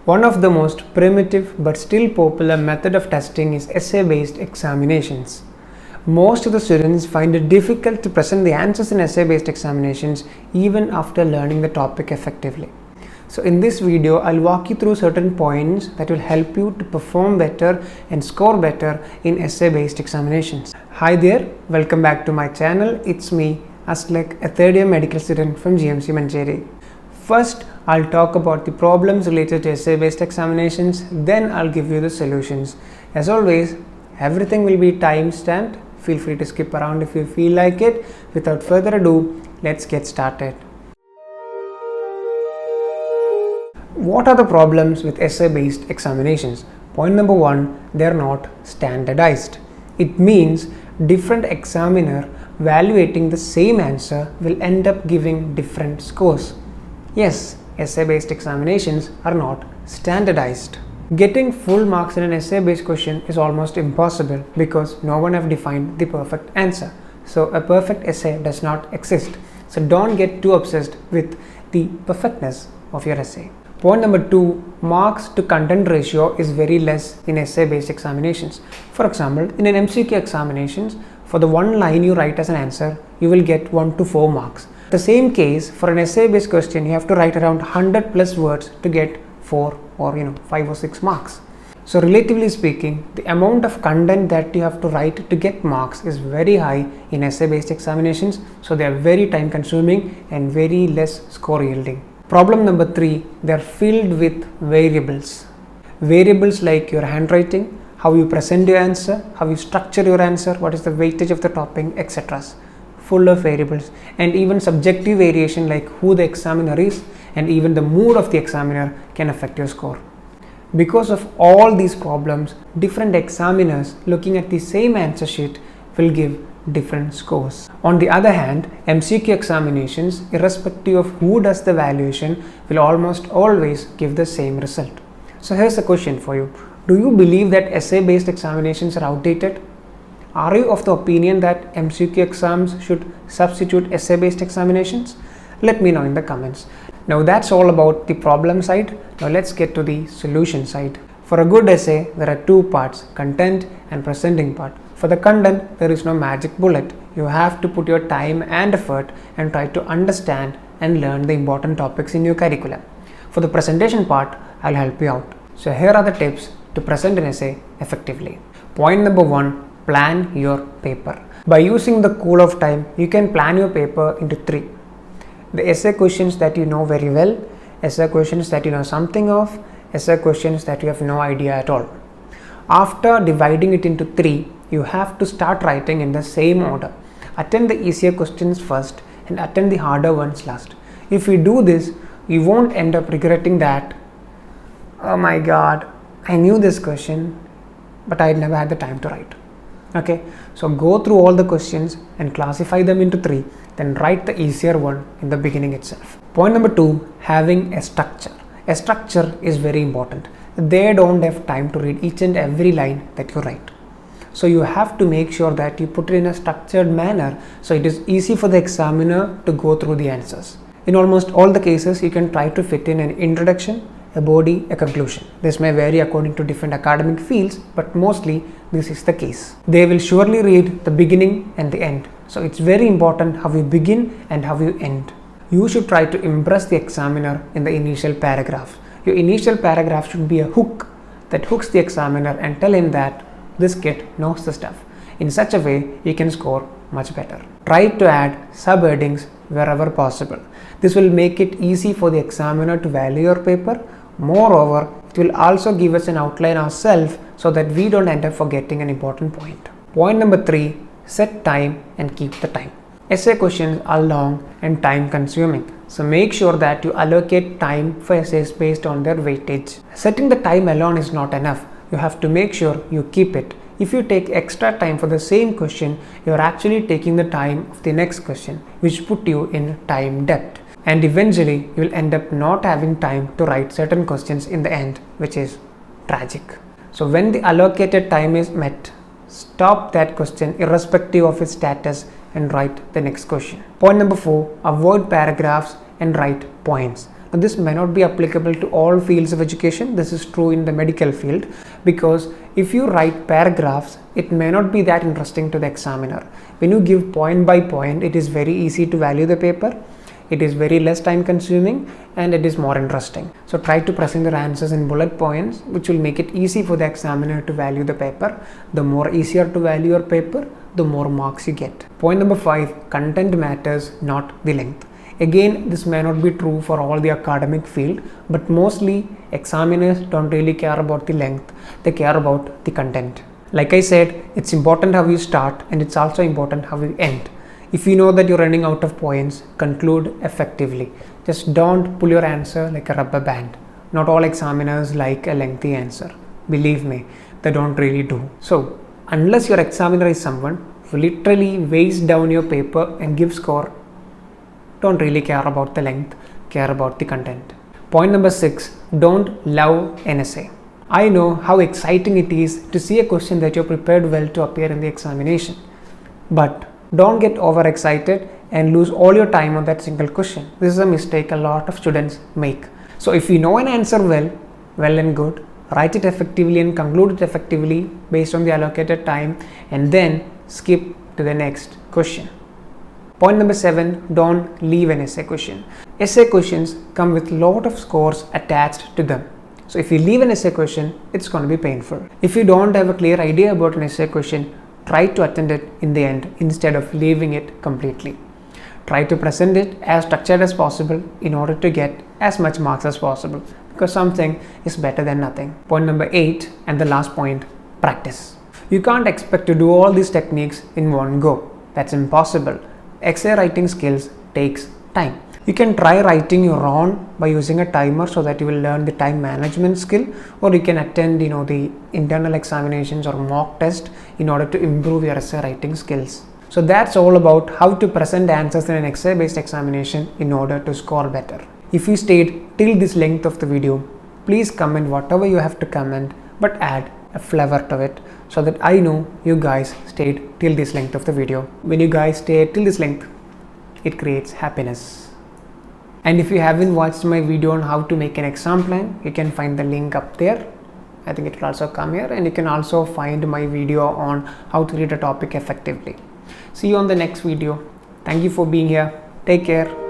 One of the most primitive but still popular method of testing is essay-based examinations. Most of the students find it difficult to present the answers in essay-based examinations even after learning the topic effectively. So in this video, I'll walk you through certain points that will help you to perform better and score better in essay-based examinations. Hi there, welcome back to my channel. It's me, Aslak, a third year medical student from GMC Mancheri. First, I'll talk about the problems related to essay-based examinations, then I'll give you the solutions. As always, everything will be time-stamped. Feel free to skip around if you feel like it. Without further ado, let's get started. What are the problems with essay-based examinations? Point number one, they're not standardized. It means different examiner evaluating the same answer will end up giving different scores. Yes, essay-based examinations are not standardized. Getting full marks in an essay-based question is almost impossible because no one have defined the perfect answer. So a perfect essay does not exist. So don't get too obsessed with the perfectness of your essay. Point number two, marks to content ratio is very less in essay-based examinations. For example, in an MCQ examinations, for the one line you write as an answer, you will get 1 to 4 marks. The same case for an essay-based question, you have to write around 100 plus words to get 4 or 5 or 6 marks. So relatively speaking, the amount of content that you have to write to get marks is very high in essay-based examinations. So they are very time consuming and very less score yielding. Problem number 3, they are filled with variables. Variables like your handwriting, how you present your answer, how you structure your answer, what is the weightage of the topic, etc. Full of variables, and even subjective variation like who the examiner is and even the mood of the examiner can affect your score. Because of all these problems, different examiners looking at the same answer sheet will give different scores. On the other hand, MCQ examinations, irrespective of who does the evaluation, will almost always give the same result. So here's a question for you. Do you believe that essay-based examinations are outdated? Are you of the opinion that MCQ exams should substitute essay-based examinations? Let me know in the comments. Now that's all about the problem side. Now let's get to the solution side. For a good essay, there are two parts, content and presenting part. For the content, there is no magic bullet. You have to put your time and effort and try to understand and learn the important topics in your curriculum. For the presentation part, I'll help you out. So here are the tips to present an essay effectively. Point number one, plan your paper. By using the cool off time, you can plan your paper into 3. The essay questions that you know very well, essay questions that you know something of, essay questions that you have no idea at all. After dividing it into 3, you have to start writing in the same order. Attempt the easier questions first and attempt the harder ones last. If you do this, you won't end up regretting that, oh my god, I knew this question, but I never had the time to write. Okay, so go through all the questions and classify them into 3, then write the easier one in the beginning itself. Point number 2, having a structure. A structure is very important. They don't have time to read each and every line that you write. So you have to make sure that you put it in a structured manner so it is easy for the examiner to go through the answers. In almost all the cases, you can try to fit in an introduction, a body, a conclusion. This may vary according to different academic fields, but mostly this is the case. They will surely read the beginning and the end. So it's very important how you begin and how you end. You should try to impress the examiner in the initial paragraph. Your initial paragraph should be a hook that hooks the examiner and tell him that this kid knows the stuff. In such a way, you can score much better. Try to add subheadings wherever possible. This will make it easy for the examiner to value your paper. Moreover, it will also give us an outline ourselves so that we don't end up forgetting an important point. Point number 3, set time and keep the time. Essay questions are long and time consuming. So make sure that you allocate time for essays based on their weightage. Setting the time alone is not enough. You have to make sure you keep it. If you take extra time for the same question, you are actually taking the time of the next question, which put you in time debt. And eventually, you will end up not having time to write certain questions in the end, which is tragic. So when the allocated time is met, stop that question irrespective of its status and write the next question. Point number 4, avoid paragraphs and write points. Now, this may not be applicable to all fields of education. This is true in the medical field, because if you write paragraphs, it may not be that interesting to the examiner. When you give point by point, it is very easy to value the paper. It is very less time consuming and it is more interesting. So try to present your answers in bullet points, which will make it easy for the examiner to value the paper. The more easier to value your paper, the more marks you get. Point number 5, content matters, not the length. Again, this may not be true for all the academic field, but mostly examiners don't really care about the length. They care about the content. Like I said, it's important how you start and it's also important how you end. If you know that you're running out of points, conclude effectively. Just don't pull your answer like a rubber band. Not all examiners like a lengthy answer. Believe me, they don't really do. So, unless your examiner is someone who literally weighs down your paper and gives score, don't really care about the length, care about the content. Point number 6, don't love an essay. I know how exciting it is to see a question that you're prepared well to appear in the examination. But don't get overexcited and lose all your time on that single question. This is a mistake a lot of students make. So if you know an answer well and good, write it effectively and conclude it effectively based on the allocated time, and then skip to the next question. Point number 7, don't leave an essay question. Essay questions come with a lot of scores attached to them. So if you leave an essay question, it's going to be painful. If you don't have a clear idea about an essay question, try to attend it in the end instead of leaving it completely. Try to present it as structured as possible in order to get as much marks as possible, because something is better than nothing. Point number 8 and the last point, practice. You can't expect to do all these techniques in one go. That's impossible. Essay writing skills takes time. You can try writing your own by using a timer so that you will learn the time management skill, or you can attend the internal examinations or mock test in order to improve your essay writing skills. So that's all about how to present answers in an essay based examination in order to score better. If you stayed till this length of the video, please comment whatever you have to comment, but add a flavor to it so that I know you guys stayed till this length of the video. When you guys stay till this length, it creates happiness. And if you haven't watched my video on how to make an exam plan, you can find the link up there. I think it will also come here, and you can also find my video on how to read a topic effectively. See you on the next video. Thank you for being here. Take care.